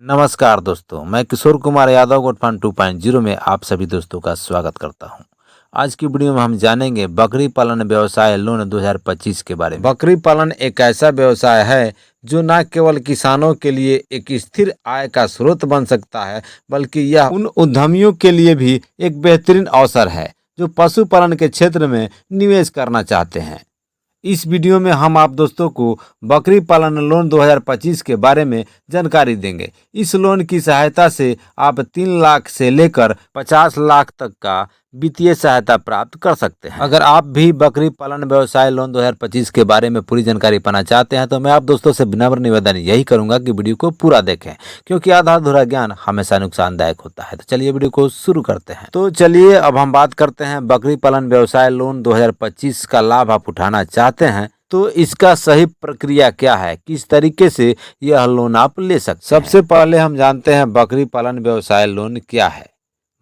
नमस्कार दोस्तों, मैं किशोर कुमार यादव गोट फंड 2.0 में आप सभी दोस्तों का स्वागत करता हूं। आज की वीडियो में हम जानेंगे बकरी पालन व्यवसाय लोन 2025 के बारे में। बकरी पालन एक ऐसा व्यवसाय है जो न केवल किसानों के लिए एक स्थिर आय का स्रोत बन सकता है, बल्कि यह उन उद्यमियों के लिए भी एक बेहतरीन अवसर है जो पशुपालन के क्षेत्र में निवेश करना चाहते हैं। इस वीडियो में हम आप दोस्तों को बकरी पालन लोन 2025 के बारे में जानकारी देंगे। इस लोन की सहायता से आप 3 लाख से लेकर 50 लाख तक का वित्तीय सहायता प्राप्त कर सकते हैं। अगर आप भी बकरी पालन व्यवसाय लोन 2025 के बारे में पूरी जानकारी पाना चाहते हैं तो मैं आप दोस्तों से विनम्र निवेदन यही करूंगा कि वीडियो को पूरा देखें, क्योंकि आधा अधूरा ज्ञान हमेशा नुकसानदायक होता है। तो चलिए वीडियो को शुरू करते हैं। तो चलिए अब हम बात करते हैं बकरी पालन व्यवसाय लोन 2025 का लाभ आप उठाना चाहते हैं तो इसका सही प्रक्रिया क्या है, किस तरीके से यह लोन आप ले सकते हैं। सबसे पहले हम जानते हैं बकरी पालन व्यवसाय लोन क्या है।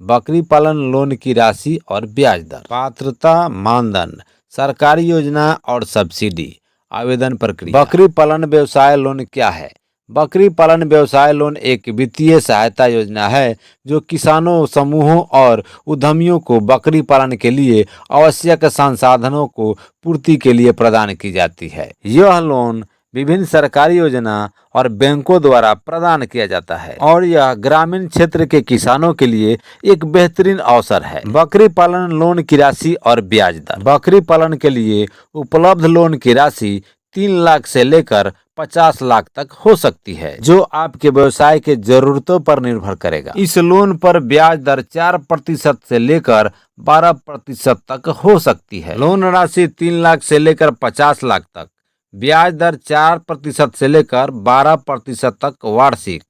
बकरी पालन लोन की राशि और ब्याज दर, पात्रता मानदंड, सरकारी योजना और सब्सिडी, आवेदन प्रक्रिया। बकरी पालन व्यवसाय लोन क्या है? बकरी पालन व्यवसाय लोन एक वित्तीय सहायता योजना है जो किसानों, समूहों और उद्यमियों को बकरी पालन के लिए आवश्यक संसाधनों को पूर्ति के लिए प्रदान की जाती है। यह लोन विभिन्न सरकारी योजना और बैंकों द्वारा प्रदान किया जाता है और यह ग्रामीण क्षेत्र के किसानों के लिए एक बेहतरीन अवसर है। बकरी पालन लोन की राशि और ब्याज दर। बकरी पालन के लिए उपलब्ध लोन की राशि 3 लाख से लेकर 50 लाख तक हो सकती है, जो आपके व्यवसाय के जरूरतों पर निर्भर करेगा। इस लोन पर ब्याज दर 4% से लेकर 12% तक हो सकती है। लोन राशि 3 लाख से लेकर 50 लाख तक, ब्याज दर 4% से लेकर 12% तक वार्षिक,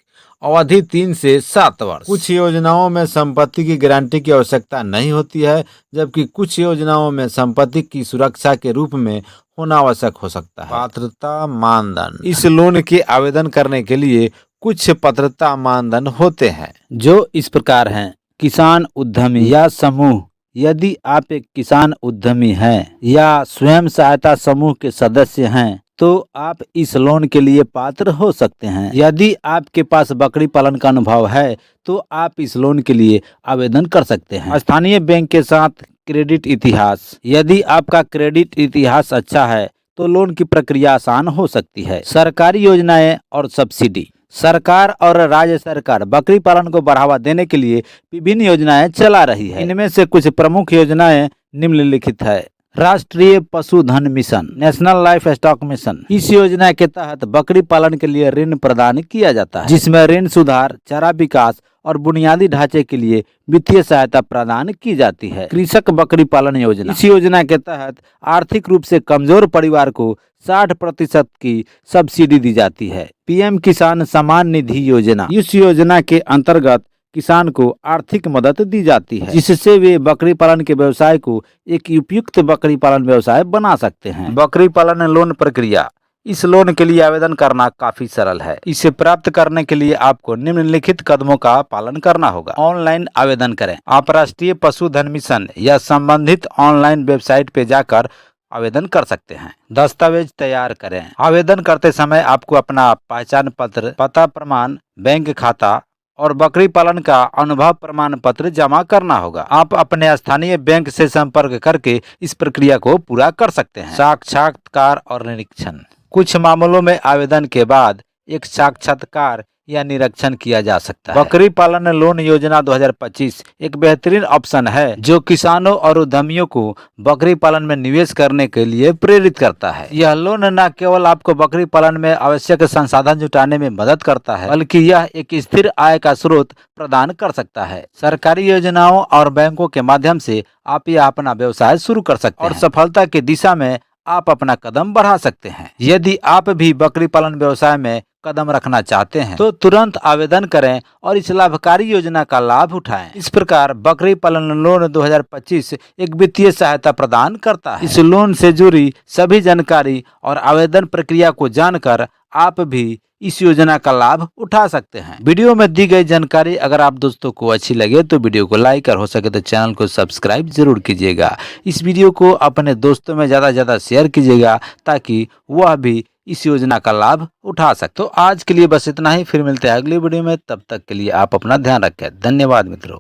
अवधि 3 से 7 वर्ष। कुछ योजनाओं में संपत्ति की गारंटी की आवश्यकता नहीं होती है, जबकि कुछ योजनाओं में संपत्ति की सुरक्षा के रूप में होना आवश्यक हो सकता है। पात्रता मानदंड। इस लोन के आवेदन करने के लिए कुछ पात्रता मानदंड होते हैं जो इस प्रकार हैं। किसान, उद्यमी या समूह। यदि आप एक किसान, उद्यमी हैं या स्वयं सहायता समूह के सदस्य हैं तो आप इस लोन के लिए पात्र हो सकते हैं। यदि आपके पास बकरी पालन का अनुभव है तो आप इस लोन के लिए आवेदन कर सकते हैं। स्थानीय बैंक के साथ क्रेडिट इतिहास। यदि आपका क्रेडिट इतिहास अच्छा है तो लोन की प्रक्रिया आसान हो सकती है। सरकारी योजनाएं और सब्सिडी। सरकार और राज्य सरकार बकरी पालन को बढ़ावा देने के लिए विभिन्न योजनाएं चला रही है। इनमें से कुछ प्रमुख योजनाएं निम्नलिखित है। राष्ट्रीय पशुधन mission, national life stock mission. इस योजना के तहत बकरी पालन के लिए ऋण प्रदान किया जाता है, जिसमें ऋण सुधार, चारा विकास और बुनियादी ढांचे के लिए वित्तीय सहायता प्रदान की जाती है। कृषक बकरी पालन योजना। इस योजना के तहत आर्थिक रूप से कमजोर परिवार को 60% की सब्सिडी दी जाती है। पीएम किसान सम्मान निधि योजना। इस योजना के अंतर्गत किसान को आर्थिक मदद दी जाती है, जिससे वे बकरी पालन के व्यवसाय को एक उपयुक्त बकरी पालन व्यवसाय बना सकते हैं। बकरी पालन लोन प्रक्रिया। इस लोन के लिए आवेदन करना काफी सरल है। इसे प्राप्त करने के लिए आपको निम्नलिखित कदमों का पालन करना होगा। ऑनलाइन आवेदन करें। आप राष्ट्रीय पशुधन मिशन या संबंधित ऑनलाइन वेबसाइट पे जाकर आवेदन कर सकते हैं। दस्तावेज तैयार करें। आवेदन करते समय आपको अपना पहचान पत्र, पता प्रमाण, बैंक खाता और बकरी पालन का अनुभव प्रमाण पत्र जमा करना होगा। आप अपने स्थानीय बैंक से संपर्क करके इस प्रक्रिया को पूरा कर सकते हैं। साक्षात्कार और निरीक्षण। कुछ मामलों में आवेदन के बाद एक साक्षात्कार या निरीक्षण किया जा सकता है। बकरी पालन लोन योजना 2025 एक बेहतरीन ऑप्शन है जो किसानों और उद्यमियों को बकरी पालन में निवेश करने के लिए प्रेरित करता है। यह लोन न केवल आपको बकरी पालन में आवश्यक संसाधन जुटाने में मदद करता है, बल्कि यह एक स्थिर आय का स्रोत प्रदान कर सकता है। सरकारी योजनाओं और बैंकों के माध्यम से आप यह अपना व्यवसाय शुरू कर सकते हैं और सफलता की दिशा में आप अपना कदम बढ़ा सकते हैं। यदि आप भी बकरी पालन व्यवसाय में कदम रखना चाहते हैं तो तुरंत आवेदन करें और इस लाभकारी योजना का लाभ उठाएं। इस प्रकार बकरी पालन लोन 2025 एक वित्तीय सहायता प्रदान करता है। इस लोन से जुड़ी सभी जानकारी और आवेदन प्रक्रिया को जानकर आप भी इस योजना का लाभ उठा सकते हैं। वीडियो में दी गई जानकारी अगर आप दोस्तों को अच्छी लगे तो वीडियो को लाइक और हो सके तो चैनल को सब्सक्राइब जरूर कीजिएगा। इस वीडियो को अपने दोस्तों में ज़्यादा से ज़्यादा शेयर कीजिएगा ताकि वह भी इस योजना का लाभ उठा सकते। तो आज के लिए बस इतना ही, फिर मिलते हैं अगली वीडियो में, तब तक के लिए आप अपना ध्यान रखें। धन्यवाद मित्रों।